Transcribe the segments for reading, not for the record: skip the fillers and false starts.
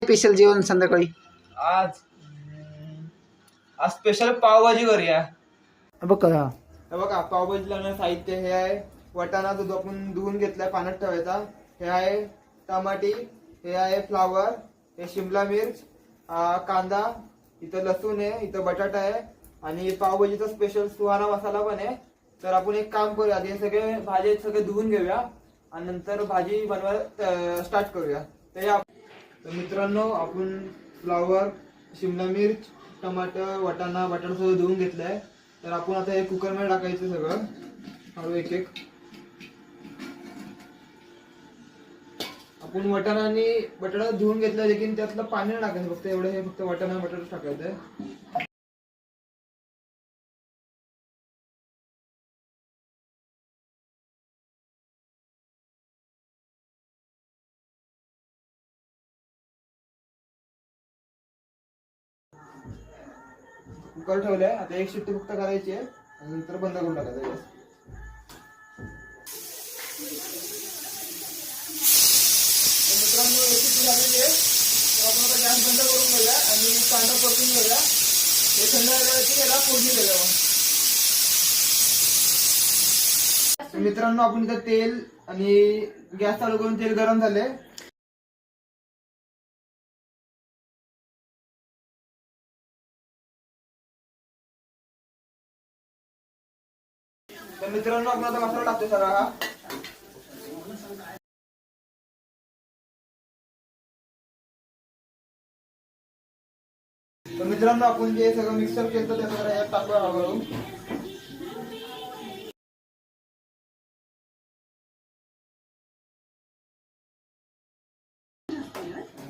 Special जेवण संध्याकाळी आज आज स्पेशल पावभाजी करूया. बघ का. हे बघा पावभाजी लागणार साहित्य हे आहे. वाटाणा जो आपण धुवून घेतलाय पाण्यात ठेवायचा. हे आहे टमाटी, हे आहे फ्लावर, हे शिमला मिर्च, कांदा, इथं लसूण आहे, इथं बटाटा आहे आणि पावभाजीचा स्पेशल सुहाना मसाला पण आहे. तर आपण एक काम करूया, हे सगळे भाजी सगळे धुवून घेऊया आणि नंतर भाजी बनवायला स्टार्ट करूया. तर मित्रांनो आपण फ्लावर, शिमला मिर्च, टमाटर, बटाटा सगळं धुवून घेतलंय. तर आपण आता हे कुकर मध्ये टाकायचं सगळं हळू एक एक. आपण वाटाणा आणि बटाटा धुवून घेतला, लेकिन त्यातलं पाणी नाही टाकायचं, फक्त एवढं हे फक्त वाटाणा बटाटा टाकायचं. कुकर ठेवलंय, आता एक शिट्टी फक्त करायची आहे आणि नंतर बंद करून टाकायचं गॅस. मित्रांनो एक शिट्टी झालेली आहे, तर आपण आता गॅस बंद करून घेऊया आणि कांदा परतून घेऊया. हे थंड झाल्यावरती याला फोडणी देऊया. मित्रांनो आपण इथं तेल आणि गॅस चालू करून तेल गरम झाले. तर मित्रांनो आपण आता मसाला टाकतो सगळा हा. तर मित्रांनो आपण जे सगळं मिक्सर केलं ते सगळं यात टाकूया हळूहळू.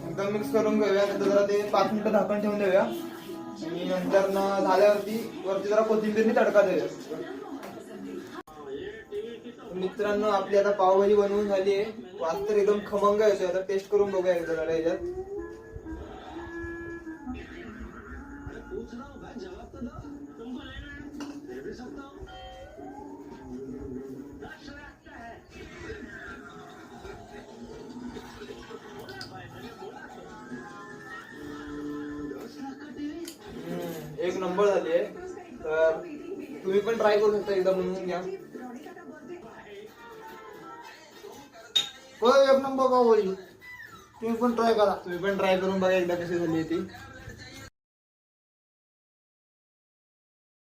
एकदम मिक्स करून घेऊया. नंतर जरा ते 5 मिनिटं झाकण ठेवून देऊया आणि नंतर झाल्यावरती वरती जरा कोथिंबीरनी तडका देऊया. मित्रांनो आपली आता पावभाजी बनवून झाली आहे. वास तर एकदम खमंग येतोय. आता टेस्ट करून बघूया एकदा जरा याच्यात. एक नंबर झाली आहे. तर तुम्ही पण ट्राय करू शकता, एकदा बनवून घ्या. एक नंबर पावभाजी. तुम्ही पण ट्राय करा. तुम्ही पण ट्राय करून बघा एकदा कशी झाली ती.